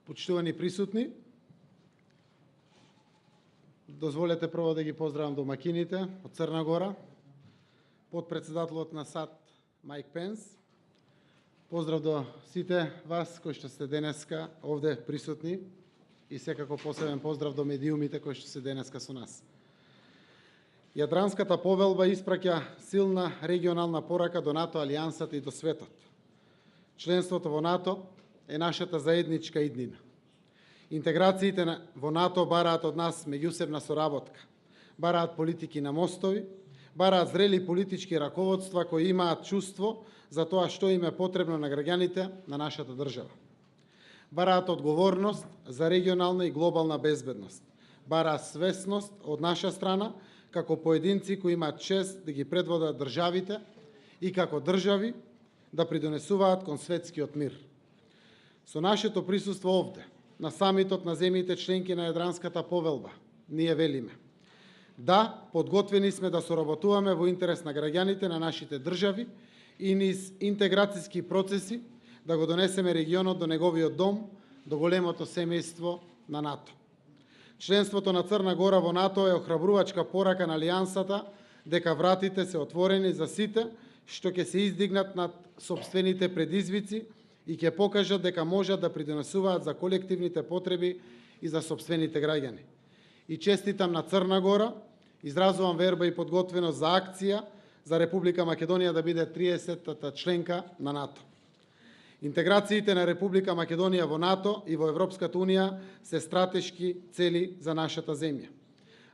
Почитувани присутни, дозволете прво да ги поздравам домакините од Црна Гора, потпредседателот на САД Мајк Пенс. Поздрав до сите вас кои што сте денеска овде присутни и секако посебен поздрав до медиумите кои што се денеска со нас. Јадранската повелба испраќа силна регионална порака до НАТО алијансата и до светот. Членството во НАТО е нашата заедничка иднина. Интеграциите во НАТО бараат од нас меѓусебна соработка, бараат политики на мостови, бараат зрели политички раководства кои имаат чувство за тоа што им е потребно на граѓаните на нашата држава. Бараат одговорност за регионална и глобална безбедност. Бараат свесност од наша страна како поединци кои имаат чест да ги предводат државите и како држави да придонесуваат кон светскиот мир. Со нашето присуство овде, на самитот на земјите членки на Јадранската повелба, ние велиме: да, подготвени сме да соработуваме во интерес на граѓаните на нашите држави и низ интеграцијски процеси да го донесеме регионот до неговиот дом, до големото семејство на НАТО. Членството на Црна Гора во НАТО е охрабрувачка порака на алијансата дека вратите се отворени за сите што ќе се издигнат над сопствените предизвици и ќе покажат дека можат да придонесуваат за колективните потреби и за сопствените граѓани. И честитам на Црна Гора, изразувам верба и подготвеност за акција за Република Македонија да биде 30-та членка на НАТО. Интеграциите на Република Македонија во НАТО и во Европската Унија се стратешки цели за нашата земја.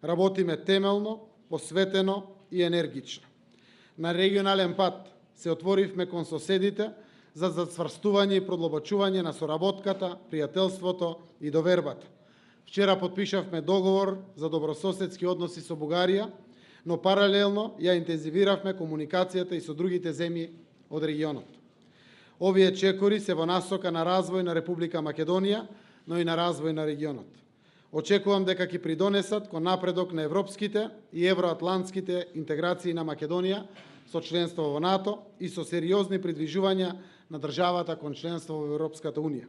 Работиме темелно, посветено и енергично. На регионален пат се отворивме кон соседите за зацврстување и продлабочување на соработката, пријателството и довербата. Вчера подпишавме договор за добрососедски односи со Бугарија, но паралелно ја интензивиравме комуникацијата и со другите земји од регионот. Овие чекори се во насока на развој на Република Македонија, но и на развој на регионот. Очекувам дека ќе придонесат кон напредок на европските и евроатлантските интеграции на Македонија со членство во НАТО и со сериозни придвижувања на државата кон членство во Европската Унија.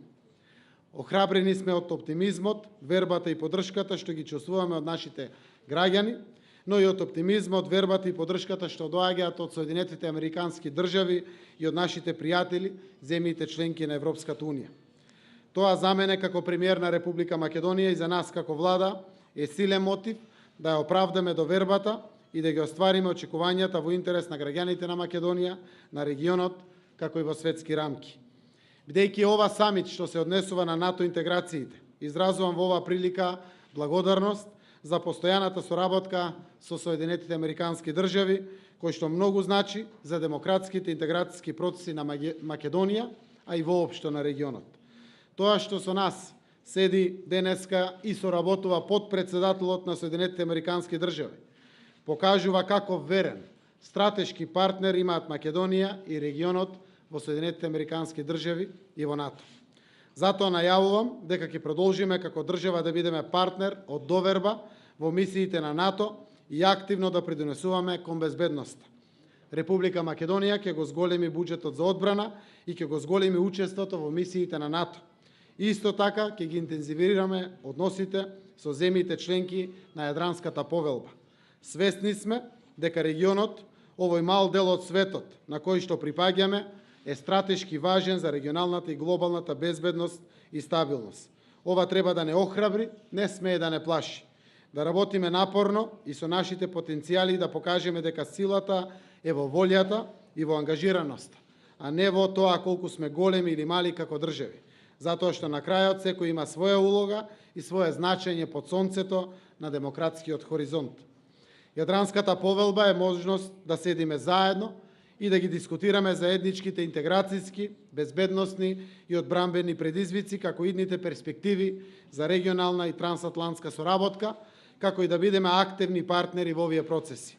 Охрабрени сме од оптимизмот, вербата и поддршката што ги чувствуваме од нашите граѓани, но и од оптимизмот, вербата и поддршката што доаѓаат од Соединетите Американски држави и од нашите пријатели, земјите членки на Европската Унија. Тоа за мене како премиер на Република Македонија и за нас како влада е силен мотив да ја оправдаме довербата и да ги оствариме очекувањата во интерес на граѓаните на Македонија, на регионот, како и во светски рамки. Бидејќи ова самит што се однесува на НАТО интеграциите, изразувам во оваа прилика благодарност за постојаната соработка со Соединетите Американски држави, кој што многу значи за демократските интеграцијски процеси на Македонија, а и воопшто на регионот. Тоа што со нас седи денеска и соработува потпредседателот на Соединетите Американски држави, покажува каков верен, стратешки партнер имаат Македонија и регионот во Соединетите Американски држави и во НАТО. Затоа најавувам дека ќе продолжиме како држава да бидеме партнер од доверба во мисиите на НАТО и активно да придонесуваме кон безбедноста. Република Македонија ќе го зголеми буџетот за одбрана и ќе го зголеми учеството во мисиите на НАТО. Исто така ќе ги интензивираме односите со земјите членки на Јадранската повелба. Свесни сме дека регионот, овој мал дел од светот на кој што припаѓаме, е стратешки важен за регионалната и глобалната безбедност и стабилност. Ова треба да не охрабри, не смее да не плаши. Да работиме напорно и со нашите потенцијали да покажеме дека силата е во волјата и во ангажираноста, а не во тоа колку сме големи или мали како држави. Затоа што на крајот секој има своја улога и свое значење под сонцето на демократскиот хоризонт. Јадранската повелба е можност да седиме заедно и да ги дискутираме заедничките интеграцијски, безбедносни и одбранбени предизвици, како идните перспективи за регионална и трансатлантска соработка, како и да бидеме активни партнери во овие процеси.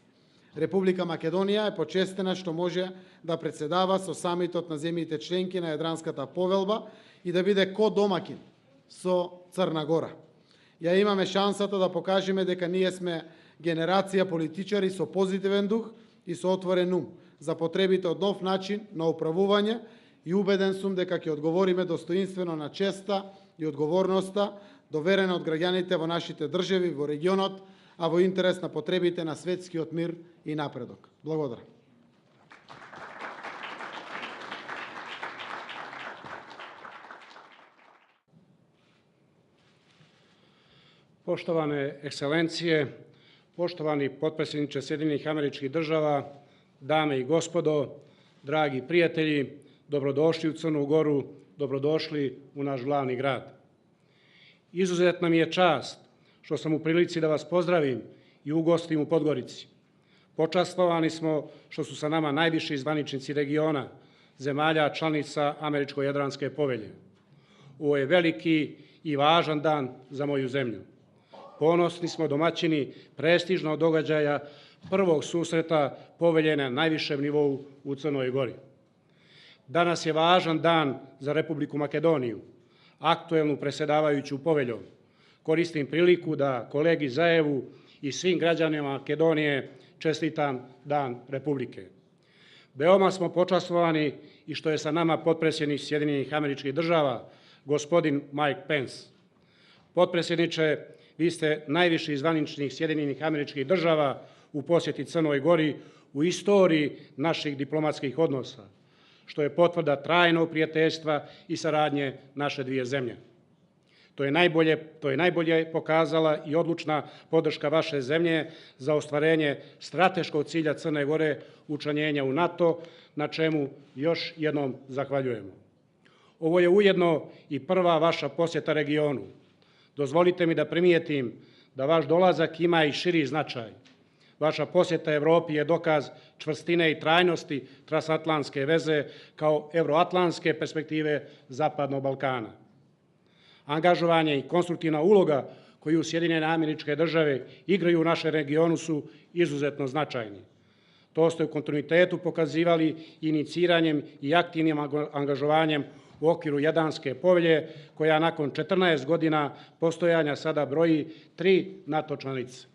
Република Македонија е почестена што може да председава со самитот на земјите членки на Јадранската повелба и да биде ко-домакин со Црна Гора. Ја имаме шансата да покажеме дека ние сме генерација политичари со позитивен дух и со отворен ум за потребите од нов начин на управување и убеден сум дека ќе одговориме достоинствено на честа и одговорноста доверена од граѓаните во нашите држави, во регионот, а во интерес на потребите на светскиот мир и напредок. Благодарам. Poštovane ekscelencije, poštovani potpredsjedniče Sjedinjenih Američkih Država, dame i gospodo, dragi prijatelji, dobrodošli u Crnu Goru, dobrodošli u naš glavni grad. Izuzetna mi je čast što sam u prilici da vas pozdravim i ugostim u Podgorici. Počastvovani smo što su sa nama najviši zvaničnici regiona, zemalja članica Američko-Jadranske povelje. Ovo je veliki i važan dan za moju zemlju. Ponosni smo domaćini prestižnog događaja prvog susreta povelje na najvišem nivou u Crnoj Gori. Danas je važan dan za Republiku Makedoniju, aktuelnu predsjedavajuću poveljom. Koristim priliku da kolegi Zajevu i svim građanima Makedonije čestitam Dan Republike. Veoma smo počastvovani i što je sa nama potpredsjednik Sjedinjenih Američkih Država, gospodin Mike Pensa. Potpredsjedniče, vi ste najviši zvaničnik Sjedinjenih Američkih Država u posjeti Crnoj Gori u istoriji naših diplomatskih odnosa, što je potvrda trajnog prijateljstva i saradnje naše dvije zemlje. To je najbolje pokazala i odlučna podrška vaše zemlje za ostvarenje strateškog cilja Crne Gore učlanjenja u NATO, na čemu još jednom zahvaljujemo. Ovo je ujedno i prva vaša posjeta regionu. Dozvolite mi da primijetim da vaš dolazak ima i širi značaj. Vaša posjeta Evropi je dokaz čvrstine i trajnosti transatlantske veze kao evroatlantske perspektive Zapadnog Balkana. Angažovanje i konstruktivna uloga koju Sjedinjene Američke Države igraju u našem regionu su izuzetno značajni. To ste u kontinuitetu pokazivali iniciranjem i aktivnim angažovanjem u okviru Jadranske povelje, koja nakon 14 godina postojanja sada broji 3 NATO članice.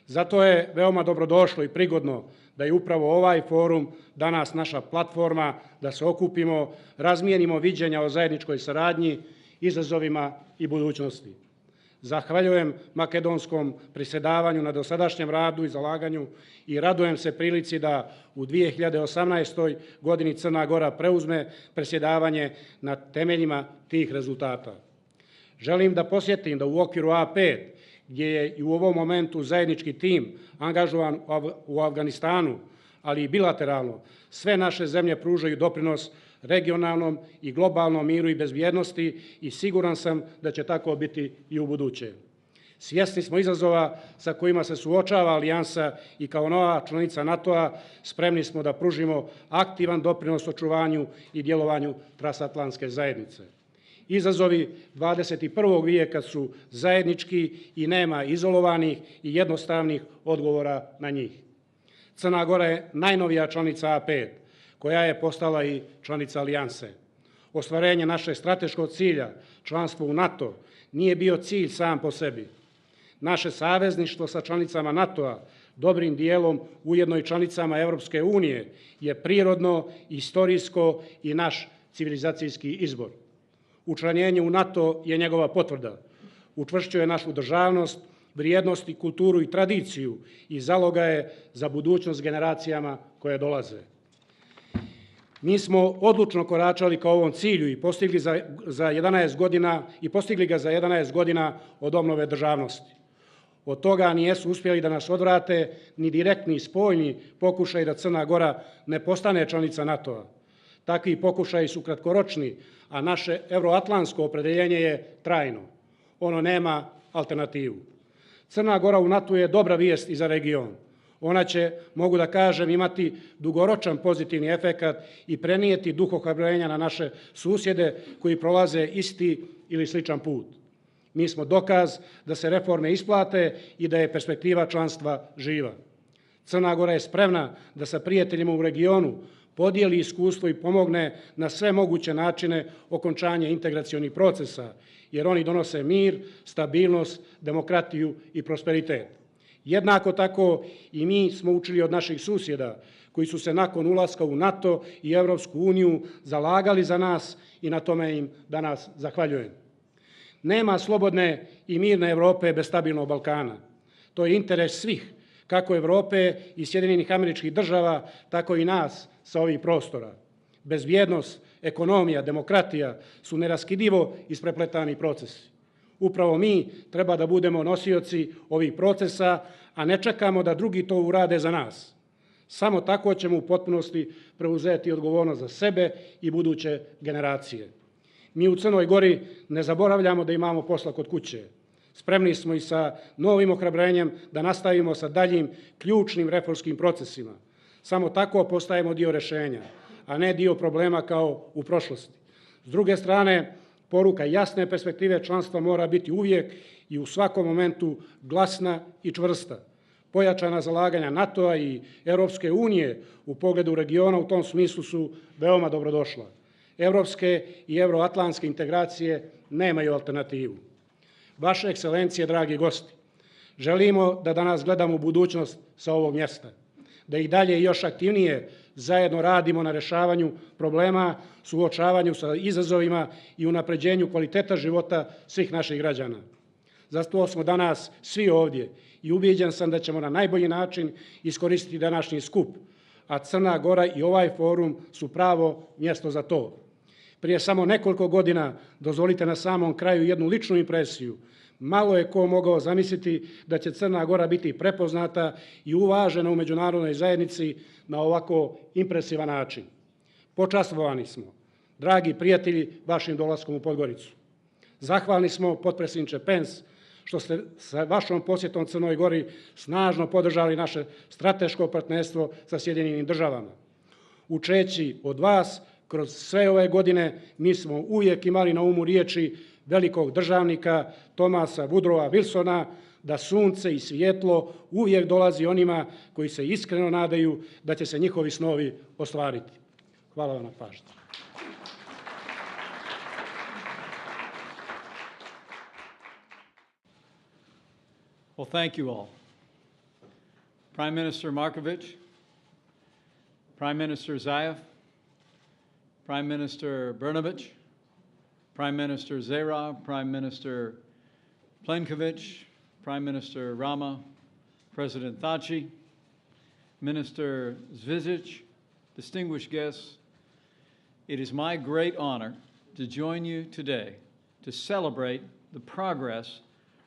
Zato je veoma dobrodošlo i prigodno da je upravo ovaj forum danas naša platforma da se okupimo, razmijenimo viđenja o zajedničkoj saradnji, izazovima i budućnosti. Zahvaljujem makedonskom predsjedavanju na dosadašnjem radu i zalaganju i radujem se prilici da u 2018. godini Crna Gora preuzme predsjedavanje na temeljima tih rezultata. Želim da posjetim da u okviru A5, gdje je i u ovom momentu zajednički tim angažovan u Afganistanu, ali i bilateralno, sve naše zemlje pružaju doprinos regionalnom i globalnom miru i bezbjednosti i siguran sam da će tako biti i u buduće. Svjesni smo izazova sa kojima se suočava alijansa i kao nova članica NATO-a spremni smo da pružimo aktivan doprinos očuvanju i djelovanju transatlantske zajednice. Izazovi 21. vijeka su zajednički i nema izolovanih i jednostavnih odgovora na njih. Crna Gora je najnovija članica A5, koja je postala i članica alijanse. Ostvarenje našeg strateškog cilja, članstvo u NATO, nije bio cilj sam po sebi. Naše savezništvo sa članicama NATO-a, dobrim dijelom ujedno i članicama Europske unije, je prirodno, istorijsko i naš civilizacijski izbor. Učlanjenje u NATO je njegova potvrda. Učvršćuje našu državnost, vrijednosti, kulturu i tradiciju i zaloga je za budućnost generacijama koje dolaze. Mi smo odlučno koračali ka ovom cilju i postigli ga za 11 godina od obnove državnosti. Od toga nijesu uspjeli da nas odvrate ni direktni spoljni pokušaj da Crna Gora ne postane članica NATO-a. Takvi pokušaji su kratkoročni, a naše evroatlantsko opredeljenje je trajno. Ono nema alternativu. Crna Gora u NATO je dobra vijest i za region. Ona će, mogu da kažem, imati dugoročan pozitivni efekat i prenijeti duh ohrabrenja na naše susjede koji prolaze isti ili sličan put. Mi smo dokaz da se reforme isplate i da je perspektiva članstva živa. Crna Gora je spremna da sa prijateljima u regionu podijeli iskustvo i pomogne na sve moguće načine okončanje integracionih procesa, jer oni donose mir, stabilnost, demokratiju i prosperitet. Jednako tako i mi smo učili od naših susjeda koji su se nakon ulaska u NATO i Europsku uniju zalagali za nas i na tome im danas zahvaljujem. Nema slobodne i mirne Evrope bez stabilnog Balkana. To je interes svih, kako Evrope i Sjedinjenih Američkih Država, tako i nas sa ovih prostora. Bezbjednost, ekonomija, demokratija su neraskidivo isprepletani procesi. Upravo mi treba da budemo nosioci ovih procesa, a ne čekamo da drugi to urade za nas. Samo tako ćemo u potpunosti preuzeti odgovornost za sebe i buduće generacije. Mi u Crnoj Gori ne zaboravljamo da imamo posla kod kuće. Spremni smo i sa novim ohrabrenjem da nastavimo sa daljim ključnim reformskim procesima. Samo tako postajemo dio rešenja, a ne dio problema kao u prošlosti. S druge strane, poruka jasne perspektive članstva mora biti uvijek i u svakom momentu glasna i čvrsta. Pojačana zalaganja NATO-a i Europske unije u pogledu regiona u tom smislu su veoma dobrodošla. Evropske i evroatlantske integracije nemaju alternativu. Vaše ekscelencije, dragi gosti, želimo da danas gledamo u budućnost sa ovog mjesta, da i dalje još aktivnije zajedno radimo na rešavanju problema, suočavanju sa izazovima i unapređenju kvaliteta života svih naših građana. Zato smo danas svi ovdje i ubijeđen sam da ćemo na najbolji način iskoristiti današnji skup, a Crna Gora i ovaj forum su pravo mjesto za to. Prije samo nekoliko godina, dozvolite na samom kraju jednu ličnu impresiju, malo je ko mogao zamisliti da će Crna Gora biti prepoznata i uvažena u međunarodnoj zajednici na ovako impresivan način. Počastvovani smo, dragi prijatelji, vašim dolaskom u Podgoricu. Zahvalni smo, potpredsjedniče Pens, što ste sa vašom posjetom Crnoj Gori snažno podržali naše strateško partnerstvo sa Sjedinjenim Državama. Učeći od vas, kroz sve ove godine, mi smo uvijek imali na umu riječi velikog državnika Thomasa Woodrowa Wilsona, da sunce i svjetlo uvijek dolazi onima koji se iskreno nadaju da će se njihovi snovi ostvariti. Hvala vam na pažnji. Well, thank you all. Prime Minister Markovic, Prime Minister Zaev, Prime Minister Brnovich, Prime Minister Zera, Prime Minister Plenković, Prime Minister Rama, President Thaci, Minister Zvizic, distinguished guests, it is my great honor to join you today to celebrate the progress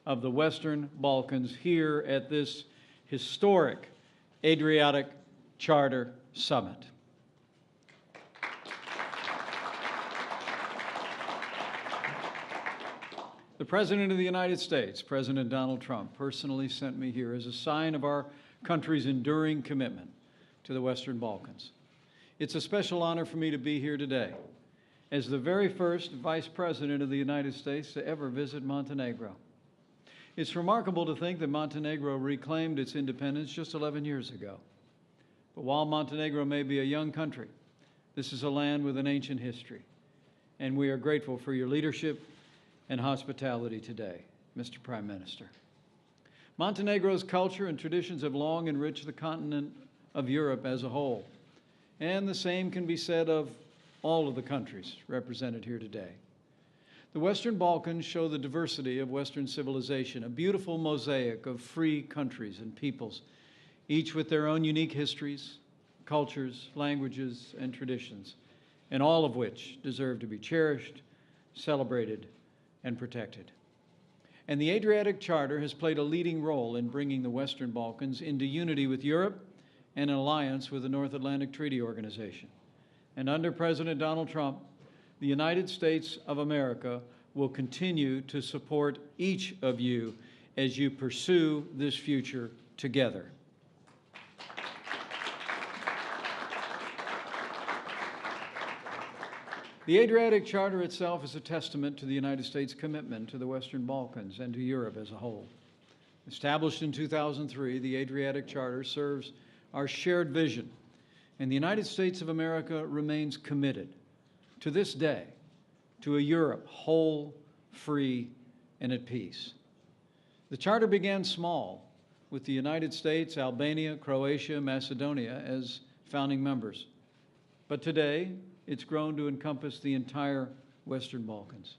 of the Western Balkans here at this historic Adriatic Charter Summit. The President of the United States, President Donald Trump, personally sent me here as a sign of our country's enduring commitment to the Western Balkans. It's a special honor for me to be here today as the very first Vice President of the United States to ever visit Montenegro. It's remarkable to think that Montenegro reclaimed its independence just 11 years ago. But while Montenegro may be a young country, this is a land with an ancient history, and we are grateful for your leadership and hospitality today, Mr. Prime Minister. Montenegro's culture and traditions have long enriched the continent of Europe as a whole, and the same can be said of all of the countries represented here today. The Western Balkans show the diversity of Western civilization, a beautiful mosaic of free countries and peoples, each with their own unique histories, cultures, languages, and traditions, and all of which deserve to be cherished, celebrated, and protected. And the Adriatic Charter has played a leading role in bringing the Western Balkans into unity with Europe and an alliance with the North Atlantic Treaty Organization. And under President Donald Trump, the United States of America will continue to support each of you as you pursue this future together. The Adriatic Charter itself is a testament to the United States' commitment to the Western Balkans and to Europe as a whole. Established in 2003, the Adriatic Charter serves our shared vision, and the United States of America remains committed to this day to a Europe whole, free, and at peace. The Charter began small with the United States, Albania, Croatia, Macedonia as founding members. But today, it's grown to encompass the entire Western Balkans.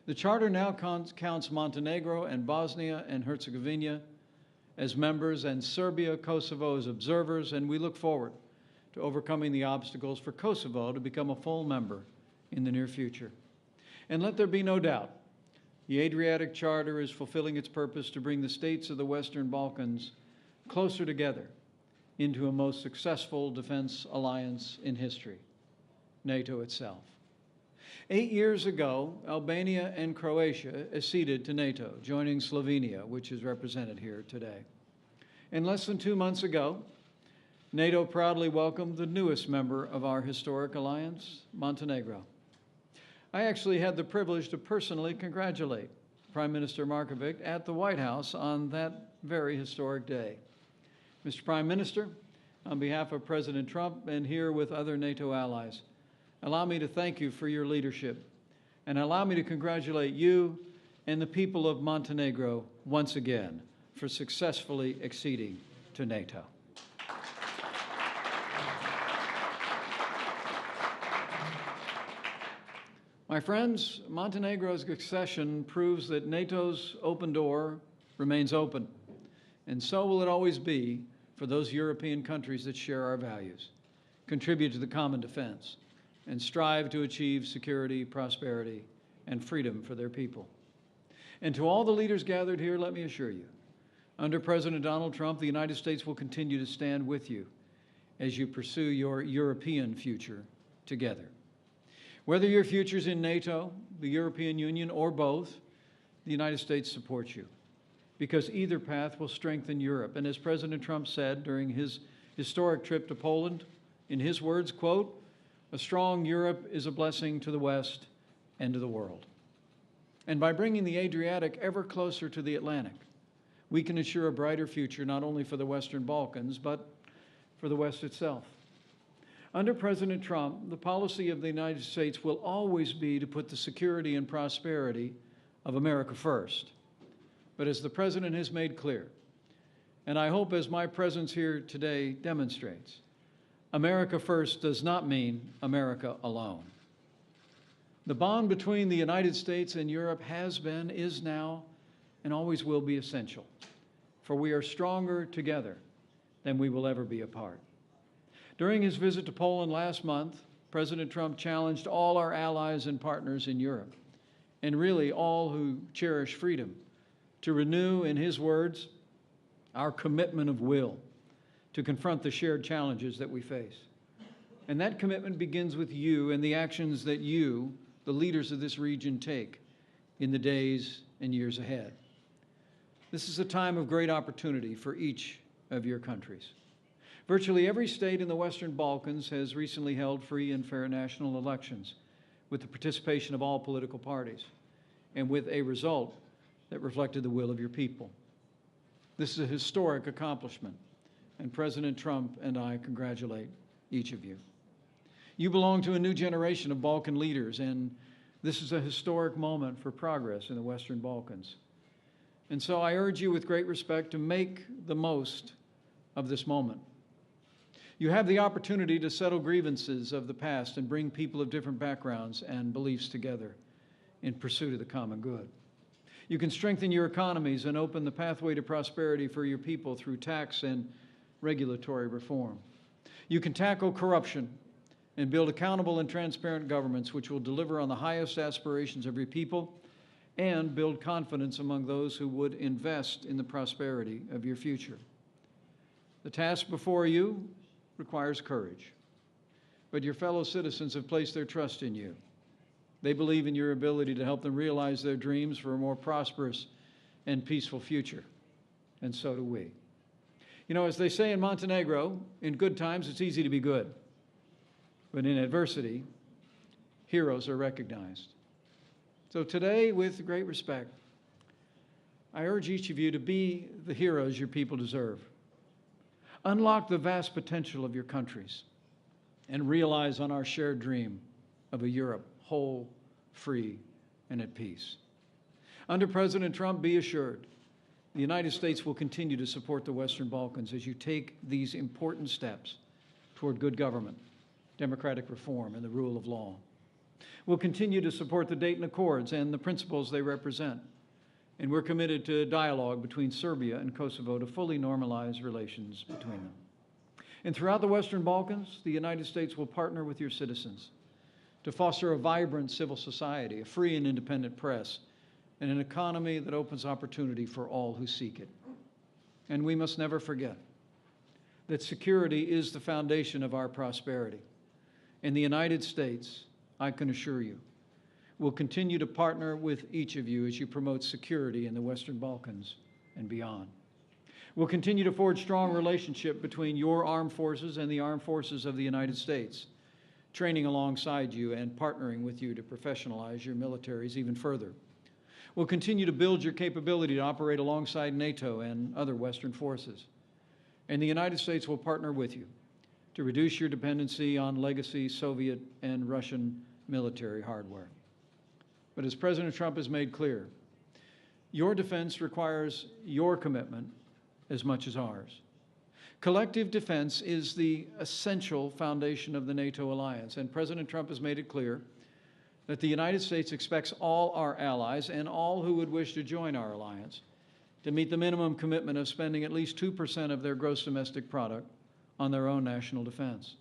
The Charter now counts Montenegro and Bosnia and Herzegovina as members and Serbia, Kosovo as observers, and we look forward to overcoming the obstacles for Kosovo to become a full member in the near future. And let there be no doubt, the Adriatic Charter is fulfilling its purpose to bring the states of the Western Balkans closer together into a most successful defense alliance in history, NATO itself. 8 years ago, Albania and Croatia acceded to NATO, joining Slovenia, which is represented here today. And less than 2 months ago, NATO proudly welcomed the newest member of our historic alliance, Montenegro. I actually had the privilege to personally congratulate Prime Minister Markovic at the White House on that very historic day. Mr. Prime Minister, on behalf of President Trump and here with other NATO allies, allow me to thank you for your leadership, and allow me to congratulate you and the people of Montenegro once again for successfully acceding to NATO. My friends, Montenegro's accession proves that NATO's open door remains open, and so will it always be for those European countries that share our values, contribute to the common defense, and strive to achieve security, prosperity, and freedom for their people. And to all the leaders gathered here, let me assure you, under President Donald Trump, the United States will continue to stand with you as you pursue your European future together. Whether your future's in NATO, the European Union, or both, the United States supports you, because either path will strengthen Europe. And as President Trump said during his historic trip to Poland, in his words, quote, "A strong Europe is a blessing to the West and to the world." And by bringing the Adriatic ever closer to the Atlantic, we can ensure a brighter future not only for the Western Balkans, but for the West itself. Under President Trump, the policy of the United States will always be to put the security and prosperity of America first. But as the President has made clear, and I hope as my presence here today demonstrates, America first does not mean America alone. The bond between the United States and Europe has been, is now, and always will be essential, for we are stronger together than we will ever be apart. During his visit to Poland last month, President Trump challenged all our allies and partners in Europe, and really all who cherish freedom, to renew, in his words, our commitment of will to confront the shared challenges that we face. And that commitment begins with you and the actions that you, the leaders of this region, take in the days and years ahead. This is a time of great opportunity for each of your countries. Virtually every state in the Western Balkans has recently held free and fair national elections with the participation of all political parties and with a result that reflected the will of your people. This is a historic accomplishment, and President Trump and I congratulate each of you. You belong to a new generation of Balkan leaders, and this is a historic moment for progress in the Western Balkans. And so I urge you with great respect to make the most of this moment. You have the opportunity to settle grievances of the past and bring people of different backgrounds and beliefs together in pursuit of the common good. You can strengthen your economies and open the pathway to prosperity for your people through tax and regulatory reform. You can tackle corruption and build accountable and transparent governments which will deliver on the highest aspirations of your people and build confidence among those who would invest in the prosperity of your future. The task before you requires courage, but your fellow citizens have placed their trust in you. They believe in your ability to help them realize their dreams for a more prosperous and peaceful future, and so do we. You know, as they say in Montenegro, in good times it's easy to be good, but in adversity, heroes are recognized. So today, with great respect, I urge each of you to be the heroes your people deserve. Unlock the vast potential of your countries and realize on our shared dream of a Europe whole, free, and at peace. Under President Trump, be assured, the United States will continue to support the Western Balkans as you take these important steps toward good government, democratic reform, and the rule of law. We'll continue to support the Dayton Accords and the principles they represent, and we're committed to dialogue between Serbia and Kosovo to fully normalize relations between them. And throughout the Western Balkans, the United States will partner with your citizens to foster a vibrant civil society, a free and independent press, and an economy that opens opportunity for all who seek it. And we must never forget that security is the foundation of our prosperity. In the United States, I can assure you, will continue to partner with each of you as you promote security in the Western Balkans and beyond. We'll continue to forge strong relationship between your armed forces and the armed forces of the United States, training alongside you and partnering with you to professionalize your militaries even further. We'll continue to build your capability to operate alongside NATO and other Western forces. And the United States will partner with you to reduce your dependency on legacy Soviet and Russian military hardware. But as President Trump has made clear, your defense requires your commitment as much as ours. Collective defense is the essential foundation of the NATO alliance, and President Trump has made it clear that the United States expects all our allies and all who would wish to join our alliance to meet the minimum commitment of spending at least 2% of their gross domestic product on their own national defense.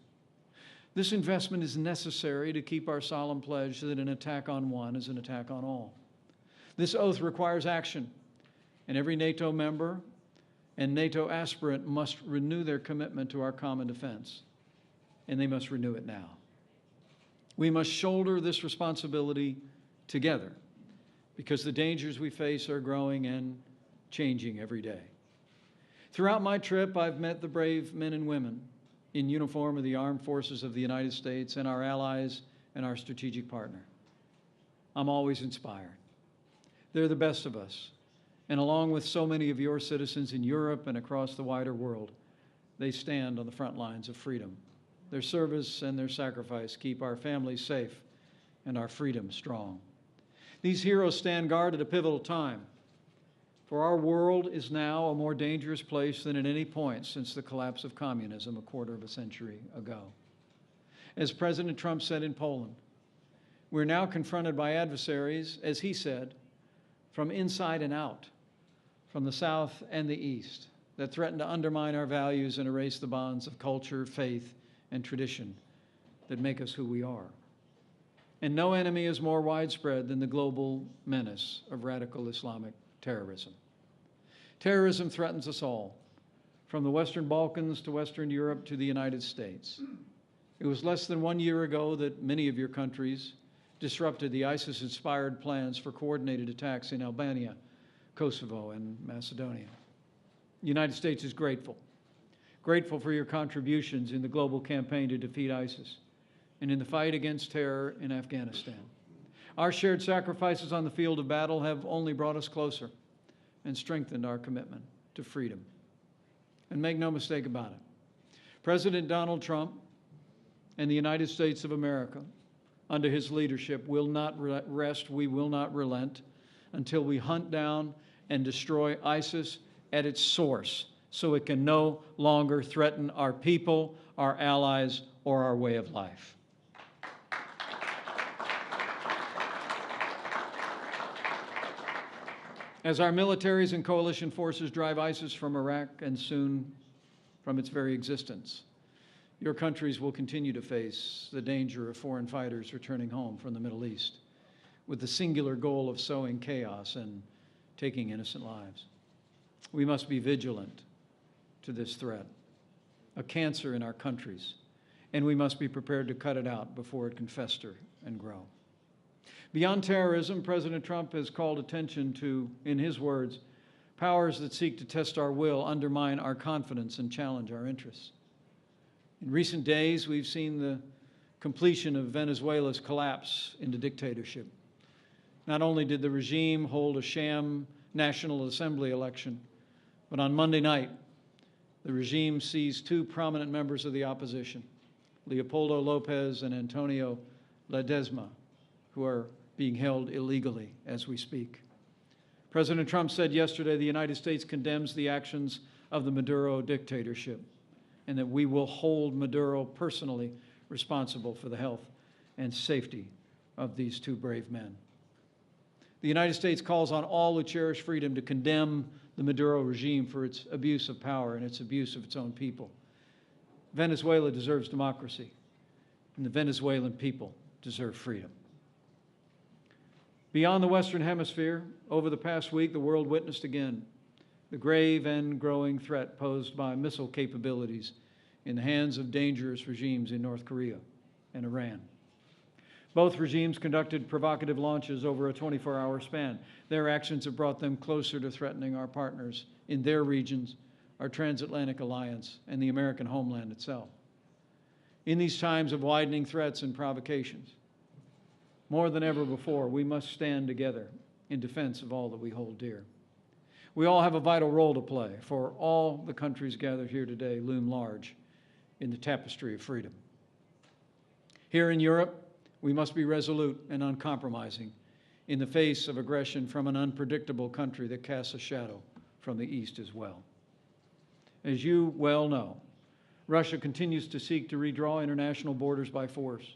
This investment is necessary to keep our solemn pledge that an attack on one is an attack on all. This oath requires action, and every NATO member and NATO aspirant must renew their commitment to our common defense, and they must renew it now. We must shoulder this responsibility together because the dangers we face are growing and changing every day. Throughout my trip, I've met the brave men and women in uniform of the armed forces of the United States and our allies and our strategic partner. I'm always inspired. They're the best of us. And along with so many of your citizens in Europe and across the wider world, they stand on the front lines of freedom. Their service and their sacrifice keep our families safe and our freedom strong. These heroes stand guard at a pivotal time, for our world is now a more dangerous place than at any point since the collapse of communism a quarter of a century ago. As President Trump said in Poland, we're now confronted by adversaries, as he said, from inside and out, from the South and the East, that threaten to undermine our values and erase the bonds of culture, faith, and tradition that make us who we are. And no enemy is more widespread than the global menace of radical Islamic terrorism. Terrorism threatens us all, from the Western Balkans to Western Europe to the United States. It was less than 1 year ago that many of your countries disrupted the ISIS-inspired plans for coordinated attacks in Albania, Kosovo, and Macedonia. The United States is grateful for your contributions in the global campaign to defeat ISIS and in the fight against terror in Afghanistan. Our shared sacrifices on the field of battle have only brought us closer and strengthened our commitment to freedom. And make no mistake about it, President Donald Trump and the United States of America, under his leadership, will not rest, we will not relent until we hunt down and destroy ISIS at its source, so it can no longer threaten our people, our allies, or our way of life. As our militaries and coalition forces drive ISIS from Iraq and soon from its very existence, your countries will continue to face the danger of foreign fighters returning home from the Middle East with the singular goal of sowing chaos and taking innocent lives. We must be vigilant to this threat, a cancer in our countries, and we must be prepared to cut it out before it can fester and grow. Beyond terrorism, President Trump has called attention to, in his words, powers that seek to test our will, undermine our confidence, and challenge our interests. In recent days, we've seen the completion of Venezuela's collapse into dictatorship. Not only did the regime hold a sham National Assembly election, but on Monday night, the regime seized two prominent members of the opposition, Leopoldo Lopez and Antonio Ledesma, who are being held illegally as we speak. President Trump said yesterday the United States condemns the actions of the Maduro dictatorship and that we will hold Maduro personally responsible for the health and safety of these two brave men. The United States calls on all who cherish freedom to condemn the Maduro regime for its abuse of power and its abuse of its own people. Venezuela deserves democracy, and the Venezuelan people deserve freedom. Beyond the Western Hemisphere, over the past week, the world witnessed again the grave and growing threat posed by missile capabilities in the hands of dangerous regimes in North Korea and Iran. Both regimes conducted provocative launches over a 24-hour span. Their actions have brought them closer to threatening our partners in their regions, our transatlantic alliance, and the American homeland itself. In these times of widening threats and provocations, more than ever before, we must stand together in defense of all that we hold dear. We all have a vital role to play, for all the countries gathered here today loom large in the tapestry of freedom. Here in Europe, we must be resolute and uncompromising in the face of aggression from an unpredictable country that casts a shadow from the east as well. As you well know, Russia continues to seek to redraw international borders by force.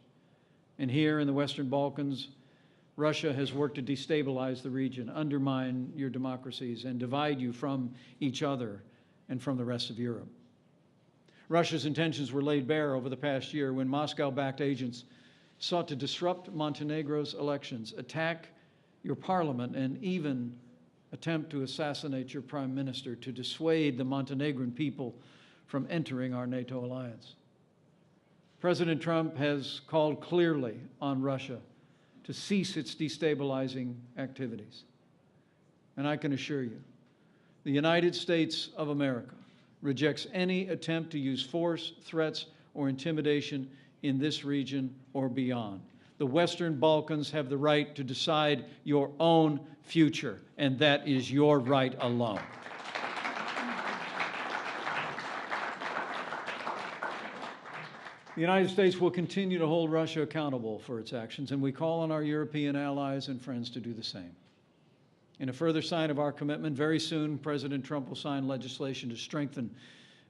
And here in the Western Balkans, Russia has worked to destabilize the region, undermine your democracies, and divide you from each other and from the rest of Europe. Russia's intentions were laid bare over the past year when Moscow-backed agents sought to disrupt Montenegro's elections, attack your parliament, and even attempt to assassinate your prime minister to dissuade the Montenegrin people from entering our NATO alliance. President Trump has called clearly on Russia to cease its destabilizing activities. And I can assure you, the United States of America rejects any attempt to use force, threats, or intimidation in this region or beyond. The Western Balkans have the right to decide your own future, and that is your right alone. The United States will continue to hold Russia accountable for its actions, and we call on our European allies and friends to do the same. In a further sign of our commitment, very soon President Trump will sign legislation to strengthen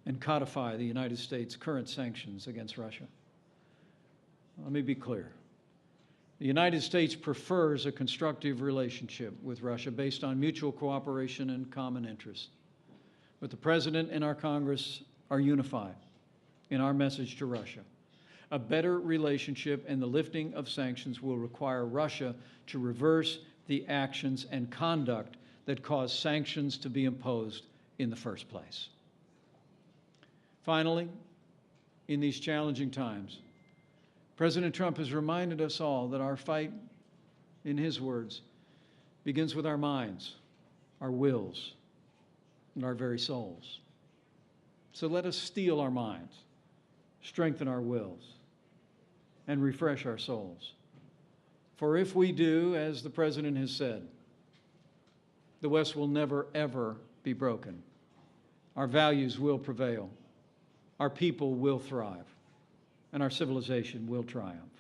and codify the United States' current sanctions against Russia. Let me be clear. The United States prefers a constructive relationship with Russia based on mutual cooperation and common interests. But the President and our Congress are unified in our message to Russia. A better relationship and the lifting of sanctions will require Russia to reverse the actions and conduct that caused sanctions to be imposed in the first place. Finally, in these challenging times, President Trump has reminded us all that our fight, in his words, begins with our minds, our wills, and our very souls. So let us steel our minds, strengthen our wills, and refresh our souls. For if we do, as the President has said, the West will never, ever be broken. Our values will prevail. Our people will thrive. And our civilization will triumph.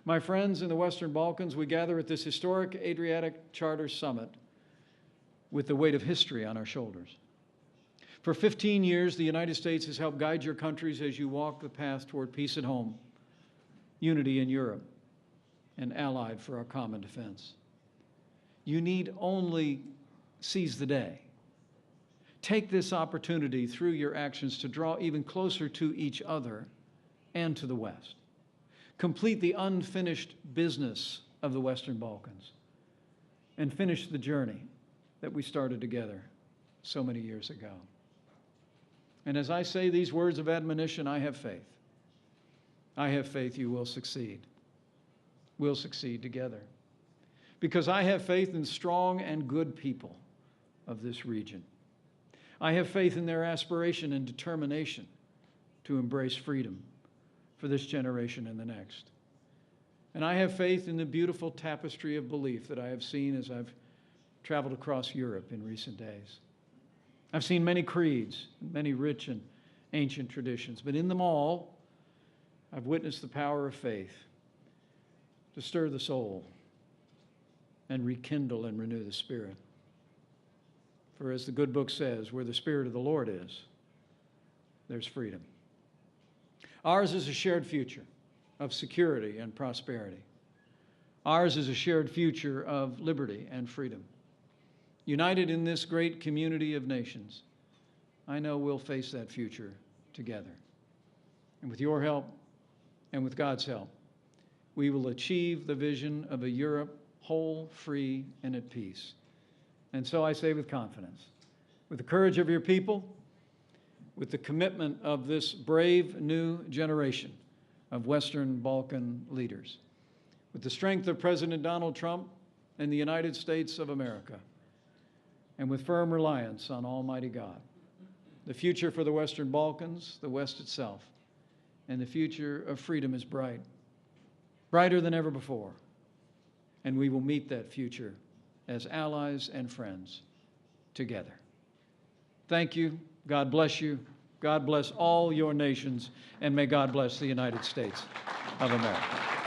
My friends in the Western Balkans, we gather at this historic Adriatic Charter Summit with the weight of history on our shoulders. For 15 years, the United States has helped guide your countries as you walk the path toward peace at home, unity in Europe, and allied for our common defense. You need only seize the day. Take this opportunity through your actions to draw even closer to each other and to the West. Complete the unfinished business of the Western Balkans and finish the journey that we started together so many years ago. And as I say these words of admonition, I have faith. I have faith you will succeed. We'll succeed together. Because I have faith in strong and good people of this region. I have faith in their aspiration and determination to embrace freedom for this generation and the next. And I have faith in the beautiful tapestry of belief that I have seen as I've traveled across Europe in recent days. I've seen many creeds, many rich and ancient traditions, but in them all, I've witnessed the power of faith to stir the soul and rekindle and renew the spirit. For as the good book says, where the Spirit of the Lord is, there's freedom. Ours is a shared future of security and prosperity. Ours is a shared future of liberty and freedom. United in this great community of nations, I know we'll face that future together. And with your help and with God's help, we will achieve the vision of a Europe whole, free, and at peace. And so I say with confidence, with the courage of your people, with the commitment of this brave new generation of Western Balkan leaders, with the strength of President Donald Trump and the United States of America, and with firm reliance on Almighty God, the future for the Western Balkans, the West itself, and the future of freedom is bright, brighter than ever before. And we will meet that future as allies and friends together. Thank you. God bless you. God bless all your nations, and may God bless the United States of America.